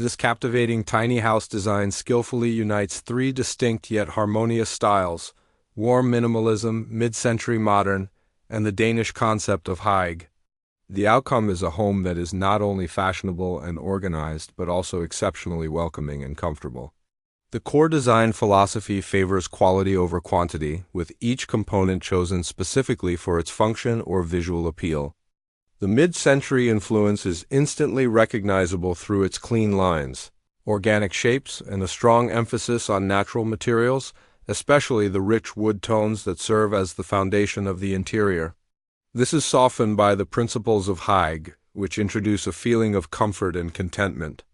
This captivating tiny house design skillfully unites three distinct yet harmonious styles: warm minimalism, mid-century modern, and the Danish concept of Hygge. The outcome is a home that is not only fashionable and organized, but also exceptionally welcoming and comfortable. The core design philosophy favors quality over quantity, with each component chosen specifically for its function or visual appeal. The mid-century influence is instantly recognizable through its clean lines, organic shapes, and a strong emphasis on natural materials, especially the rich wood tones that serve as the foundation of the interior. This is softened by the principles of Hygge, which introduce a feeling of comfort and contentment.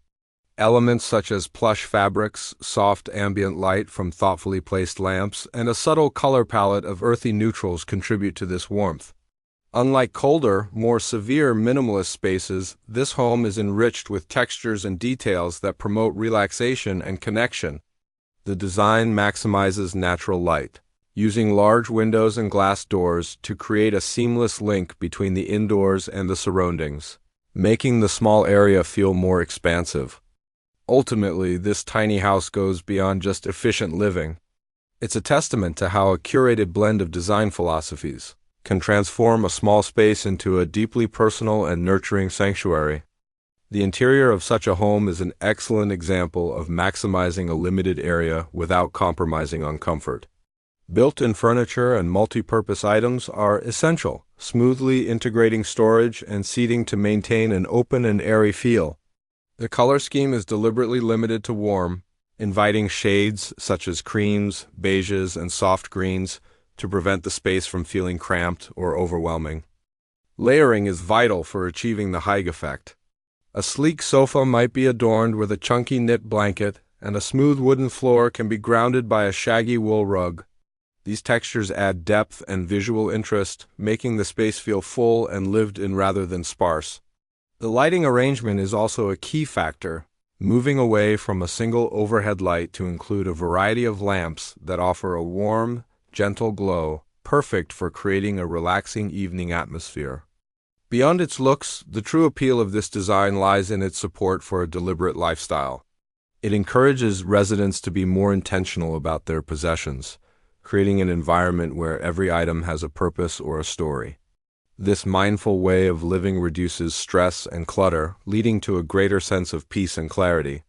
Elements such as plush fabrics, soft ambient light from thoughtfully placed lamps, and a subtle color palette of earthy neutrals contribute to this warmth. Unlike colder, more severe minimalist spaces, this home is enriched with textures and details that promote relaxation and connection. The design maximizes natural light, using large windows and glass doors to create a seamless link between the indoors and the surroundings, making the small area feel more expansive. Ultimately, this tiny house goes beyond just efficient living. It's a testament to how a curated blend of design philosophies can transform a small space into a deeply personal and nurturing sanctuary. The interior of such a home is an excellent example of maximizing a limited area without compromising on comfort. Built-in furniture and multi-purpose items are essential, smoothly integrating storage and seating to maintain an open and airy feel. The color scheme is deliberately limited to warm, inviting shades such as creams, beiges, and soft greens to prevent the space from feeling cramped or overwhelming. Layering is vital for achieving the Hygge effect. A sleek sofa might be adorned with a chunky knit blanket, and a smooth wooden floor can be grounded by a shaggy wool rug. These textures add depth and visual interest, making the space feel full and lived in rather than sparse. The lighting arrangement is also a key factor, moving away from a single overhead light to include a variety of lamps that offer a warm, gentle glow, perfect for creating a relaxing evening atmosphere. Beyond its looks, the true appeal of this design lies in its support for a deliberate lifestyle. It encourages residents to be more intentional about their possessions, creating an environment where every item has a purpose or a story. This mindful way of living reduces stress and clutter, leading to a greater sense of peace and clarity.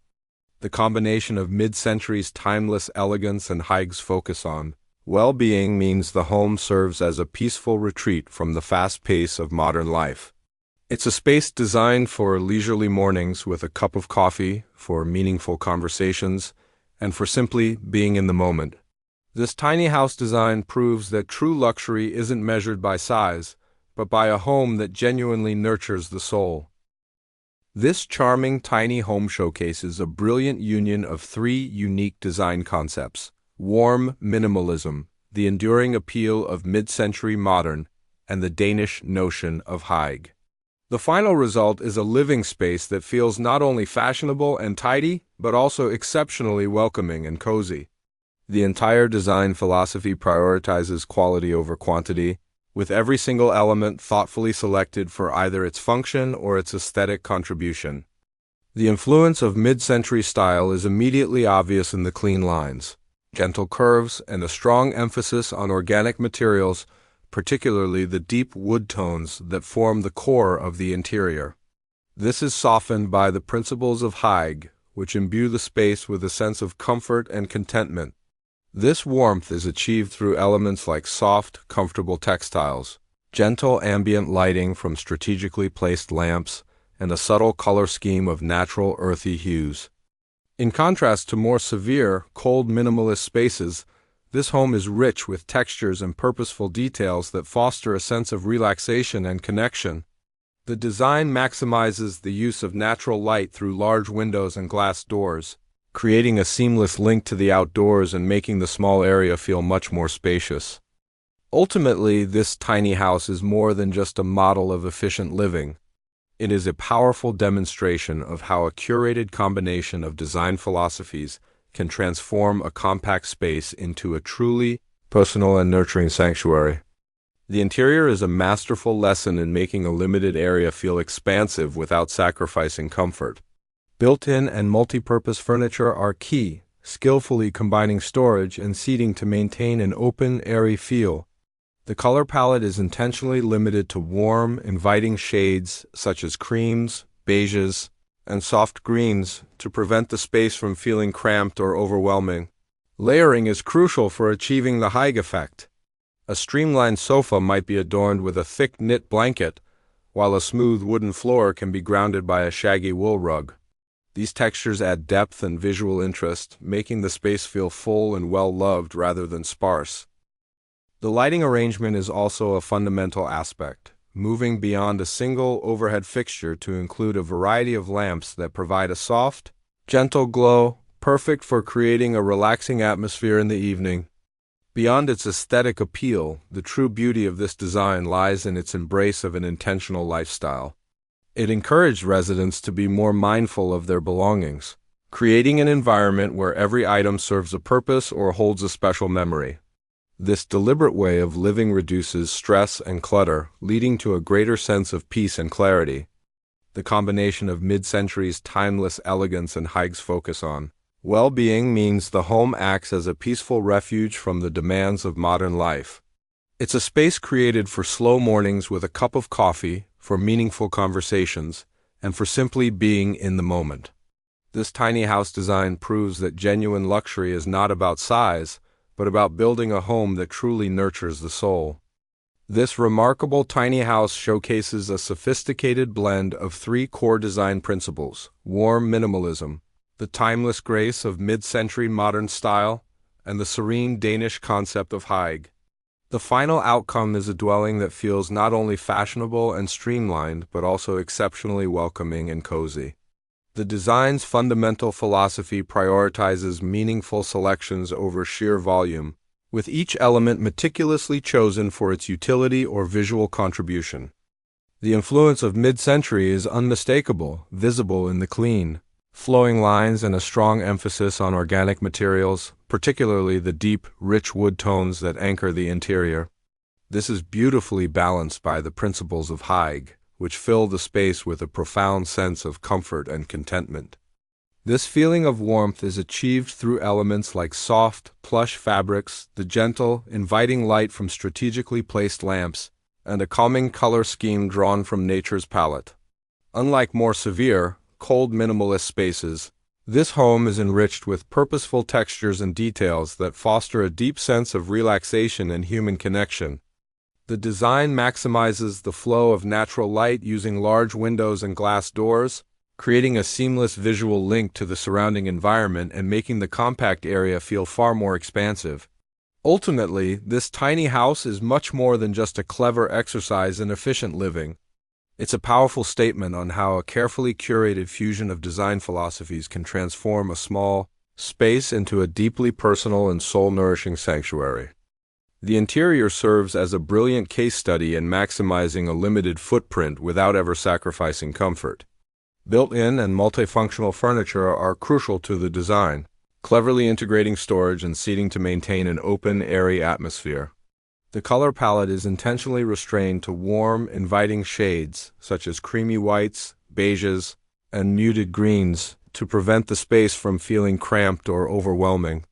The combination of mid-century's timeless elegance and Hygge's focus on well-being means the home serves as a peaceful retreat from the fast pace of modern life. It's a space designed for leisurely mornings with a cup of coffee, for meaningful conversations, and for simply being in the moment. This tiny house design proves that true luxury isn't measured by size, but by a home that genuinely nurtures the soul. This charming tiny home showcases a brilliant union of three unique design concepts: warm minimalism, the enduring appeal of mid-century modern, and the Danish notion of Hygge. The final result is a living space that feels not only fashionable and tidy, but also exceptionally welcoming and cozy. The entire design philosophy prioritizes quality over quantity, with every single element thoughtfully selected for either its function or its aesthetic contribution. The influence of mid-century style is immediately obvious in the clean lines, gentle curves, and a strong emphasis on organic materials, particularly the deep wood tones that form the core of the interior. This is softened by the principles of Hygge, which imbue the space with a sense of comfort and contentment. This warmth is achieved through elements like soft, comfortable textiles, gentle ambient lighting from strategically placed lamps, and a subtle color scheme of natural earthy hues. In contrast to more severe, cold minimalist spaces, this home is rich with textures and purposeful details that foster a sense of relaxation and connection. The design maximizes the use of natural light through large windows and glass doors, creating a seamless link to the outdoors and making the small area feel much more spacious. Ultimately, this tiny house is more than just a model of efficient living. It is a powerful demonstration of how a curated combination of design philosophies can transform a compact space into a truly personal and nurturing sanctuary. The interior is a masterful lesson in making a limited area feel expansive without sacrificing comfort. Built-in and multi-purpose furniture are key, skillfully combining storage and seating to maintain an open, airy feel. The color palette is intentionally limited to warm, inviting shades such as creams, beiges, and soft greens to prevent the space from feeling cramped or overwhelming. Layering is crucial for achieving the Hygge effect. A streamlined sofa might be adorned with a thick knit blanket, while a smooth wooden floor can be grounded by a shaggy wool rug. These textures add depth and visual interest, making the space feel full and well-loved rather than sparse. The lighting arrangement is also a fundamental aspect, moving beyond a single overhead fixture to include a variety of lamps that provide a soft, gentle glow, perfect for creating a relaxing atmosphere in the evening. Beyond its aesthetic appeal, the true beauty of this design lies in its embrace of an intentional lifestyle. It encouraged residents to be more mindful of their belongings, creating an environment where every item serves a purpose or holds a special memory. This deliberate way of living reduces stress and clutter, leading to a greater sense of peace and clarity. The combination of mid-century's timeless elegance and Hygge's focus on well-being means the home acts as a peaceful refuge from the demands of modern life. It's a space created for slow mornings with a cup of coffee, for meaningful conversations, and for simply being in the moment. This tiny house design proves that genuine luxury is not about size, but about building a home that truly nurtures the soul. This remarkable tiny house showcases a sophisticated blend of three core design principles: warm minimalism, the timeless grace of mid-century modern style, and the serene Danish concept of Hygge. The final outcome is a dwelling that feels not only fashionable and streamlined, but also exceptionally welcoming and cozy. The design's fundamental philosophy prioritizes meaningful selections over sheer volume, with each element meticulously chosen for its utility or visual contribution. The influence of mid-century is unmistakable, visible in the clean, flowing lines and a strong emphasis on organic materials, particularly the deep, rich wood tones that anchor the interior. This is beautifully balanced by the principles of Hygge, which fill the space with a profound sense of comfort and contentment. This feeling of warmth is achieved through elements like soft, plush fabrics, the gentle, inviting light from strategically placed lamps, and a calming color scheme drawn from nature's palette. Unlike more severe, cold minimalist spaces, this home is enriched with purposeful textures and details that foster a deep sense of relaxation and human connection. The design maximizes the flow of natural light using large windows and glass doors, creating a seamless visual link to the surrounding environment and making the compact area feel far more expansive. Ultimately, this tiny house is much more than just a clever exercise in efficient living. It's a powerful statement on how a carefully curated fusion of design philosophies can transform a small space into a deeply personal and soul-nourishing sanctuary. The interior serves as a brilliant case study in maximizing a limited footprint without ever sacrificing comfort. Built-in and multifunctional furniture are crucial to the design, cleverly integrating storage and seating to maintain an open, airy atmosphere. The color palette is intentionally restrained to warm, inviting shades such as creamy whites, beiges, and muted greens to prevent the space from feeling cramped or overwhelming.